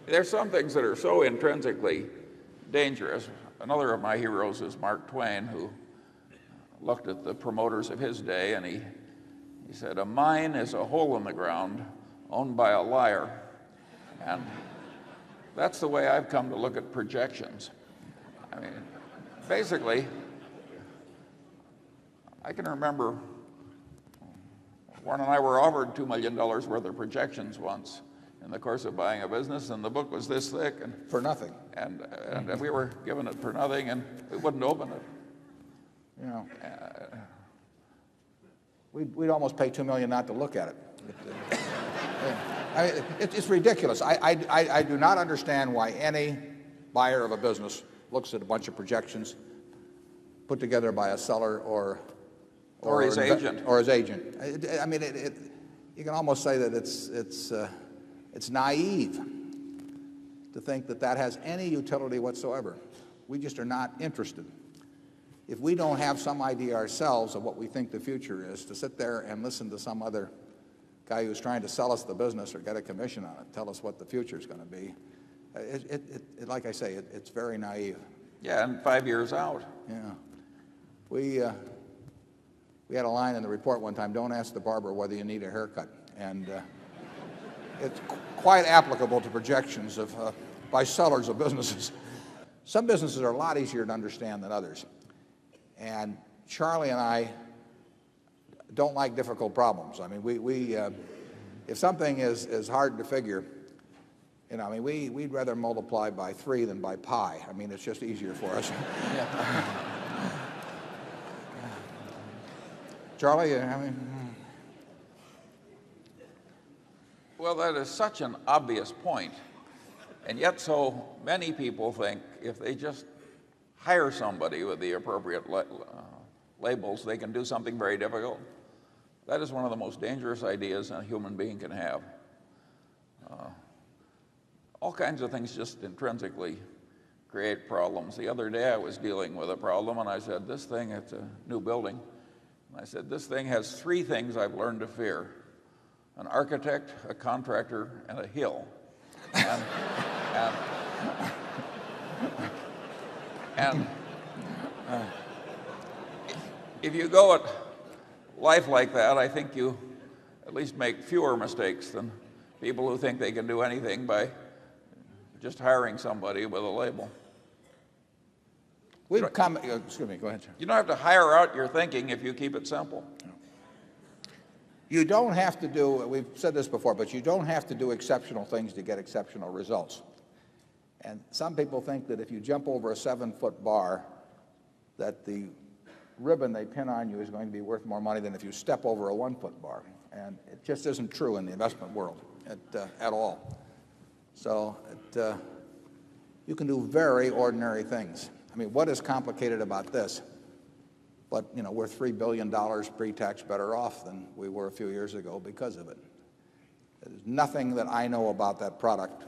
There's some things that are so intrinsically dangerous. Another of my heroes is Mark Twain, who looked at the promoters of his day, and he said, "A mine is a hole in the ground owned by a liar." And that's the way I've come to look at projections. I mean, basically, I can remember Warren and I were offered $2 million worth of projections once in the course of buying a business, and the book was this thick. And for nothing. And we were given it for nothing, and we wouldn't open it. You know, we'd almost pay $2 million not to look at it. I mean, it's ridiculous. I do not understand why any buyer of a business looks at a bunch of projections put together by a seller or his agent. Or his agent. I mean, you can almost say that it's naive to think that that has any utility whatsoever. We just are not interested. If we don't have some idea ourselves of what we think the future is, to sit there and listen to some other guy who's trying to sell us the business or get a commission on it, tell us what the future is going to be, like I say, it's very naive. Yeah, and 5 years out. Yeah. We had a line in the report one time, "Don't ask the barber whether you need a haircut." And it's quite applicable to projections by sellers of businesses. Some businesses are a lot easier to understand than others. And Charlie and I don't like difficult problems. I mean, if something is hard to figure, you know, I mean, we'd rather multiply by 3 than by pi. I mean, it's just easier for us. Charlie, I mean. Well, that is such an obvious point, and yet so many people think if they just hire somebody with the appropriate labels, they can do something very difficult. That is one of the most dangerous ideas a human being can have. All kinds of things just intrinsically create problems. The other day I was dealing with a problem, and I said, "This thing, it's a new building." And I said, "This thing has 3 things I've learned to fear: an architect, a contractor, and a hill." And if you go at life like that, I think you at least make fewer mistakes than people who think they can do anything by just hiring somebody with a label. Excuse me, go ahead, sir. You don't have to hire out your thinking if you keep it simple. You don't have to do, we've said this before, but you don't have to do exceptional things to get exceptional results. And some people think that if you jump over a 7-foot bar, that the ribbon they pin on you is going to be worth more money than if you step over a 1-foot bar. And it just isn't true in the investment world at all. So you can do very ordinary things. I mean, what is complicated about this? But, you know, we're $3 billion pre-tax better off than we were a few years ago because of it. There's nothing that I know about that product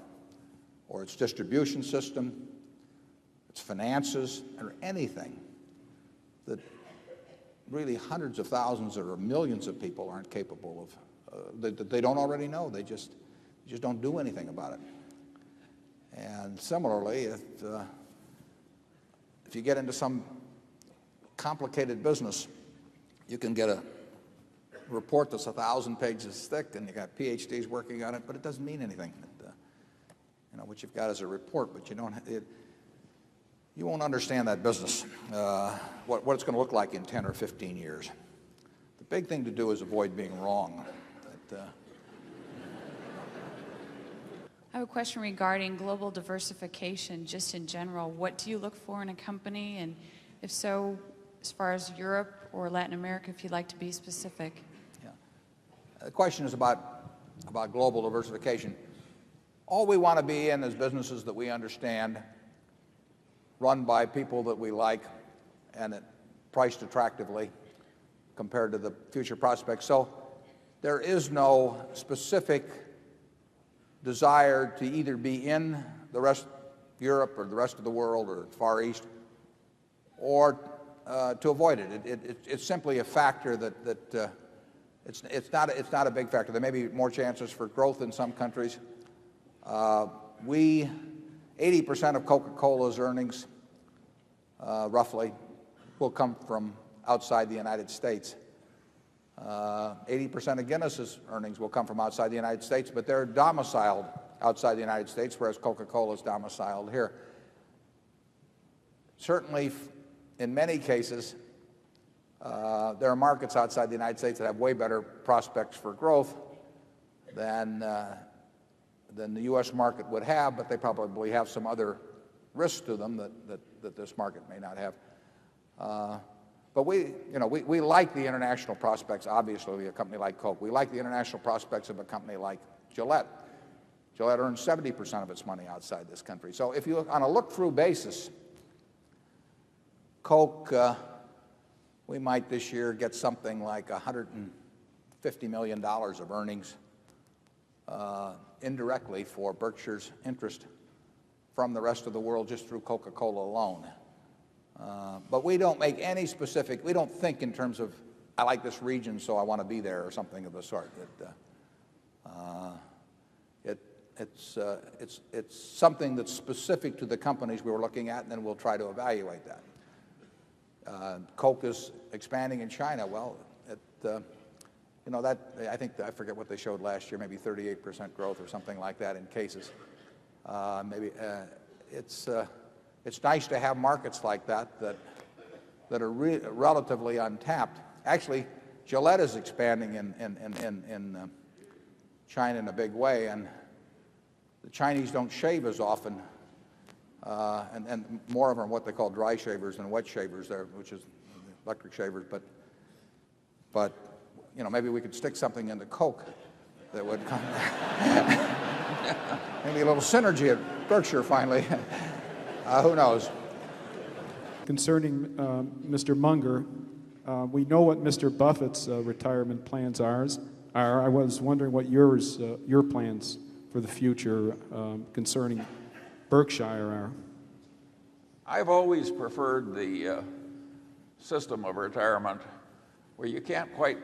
or its distribution system, its finances, or anything that really hundreds of thousands or millions of people aren't capable of, that they don't already know. They just don't do anything about it. And similarly, if you get into some complicated business, you can get a report that's 1,000 pages thick, and you got PhDs working on it, but it doesn't mean anything. You know, what you've got is a report, but you won't understand that business, what it's going to look like in 10 or 15 years. The big thing to do is avoid being wrong. I have a question regarding global diversification, just in general. What do you look for in a company? And if so, as far as Europe or Latin America, if you'd like to be specific. Yeah. The question is about global diversification. All we want to be in is businesses that we understand, run by people that we like, and priced attractively compared to the future prospects. So there is no specific desire to either be in the rest Europe or the rest of the world or Far East, or to avoid it. It's simply a factor that it's not a big factor. There may be more chances for growth in some countries, 80% of Coca-Cola's earnings, roughly, will come from outside the United States. 80% of Guinness's earnings will come from outside the United States, but they're domiciled outside the United States, whereas Coca-Cola is domiciled here. Certainly, in many cases, there are markets outside the United States that have way better prospects for growth than the U.S. market would have, but they probably have some other risks to them that this market may not have. But we like the international prospects, obviously, of a company like Coke. We like the international prospects of a company like Gillette. Gillette earns 70% of its money outside this country. So if you look on a look-through basis, Coke, we might this year get something like $150 million of earnings indirectly for Berkshire's interest from the rest of the world just through Coca-Cola alone. But we don't make any specific, we don't think in terms of, I like this region so I want to be there or something of the sort. It's something that's specific to the companies we were looking at, and then we'll try to evaluate that. Coke is expanding in China. Well, I think, I forget what they showed last year, maybe 38% growth or something like that in cases. It's nice to have markets like that are relatively untapped. Actually, Gillette is expanding in China in a big way, and the Chinese don't shave as often, and more of them are what they call dry shavers than wet shavers there, which is electric shavers. But maybe we could stick something into Coke that would come. Maybe a little synergy at Berkshire finally. Who knows? Concerning Mr. Munger, we know what Mr. Buffett's retirement plans are. I was wondering what your plans for the future concerning Berkshire are. I've always preferred the system of retirement where you can't quite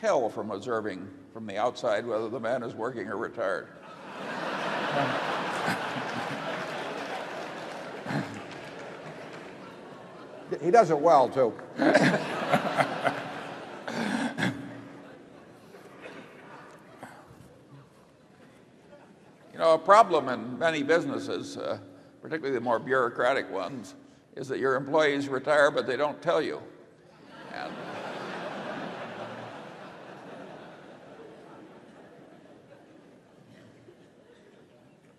tell from observing from the outside whether the man is working or retired. He does it well, too. A problem in many businesses, particularly the more bureaucratic ones, is that your employees retire, but they don't tell you. And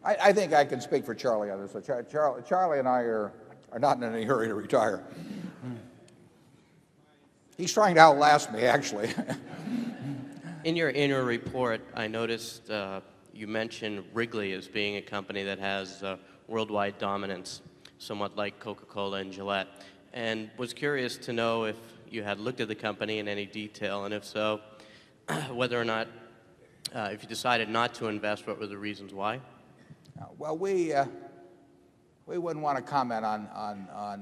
I think I can speak for Charlie on this. Charlie and I are not in any hurry to retire. He's trying to outlast me, actually. In your annual report, I noticed you mentioned Wrigley as being a company that has worldwide dominance, somewhat like Coca-Cola and Gillette, and was curious to know if you had looked at the company in any detail, and if so, whether or not, if you decided not to invest, what were the reasons why? Well, we wouldn't want to comment on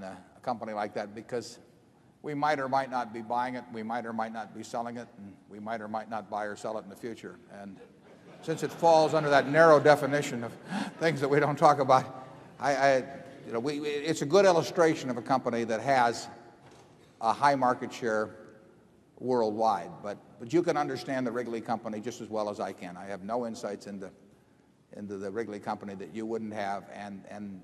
a company like that because we might or might not be buying it, we might or might not be selling it, and we might or might not buy or sell it in the future. And since it falls under that narrow definition of things that we don't talk about, it's a good illustration of a company that has a high market share worldwide. But you can understand the Wrigley company just as well as I can. I have no insights into the Wrigley company that you wouldn't have, and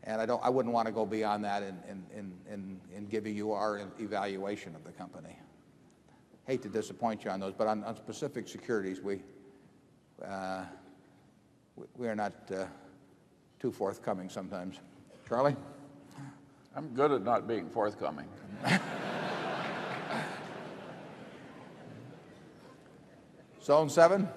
I wouldn't want to go beyond that in giving you our evaluation of the company. Hate to disappoint you on those, but on specific securities, we are not too forthcoming sometimes. Charlie? I'm good at not being forthcoming. Zone 7?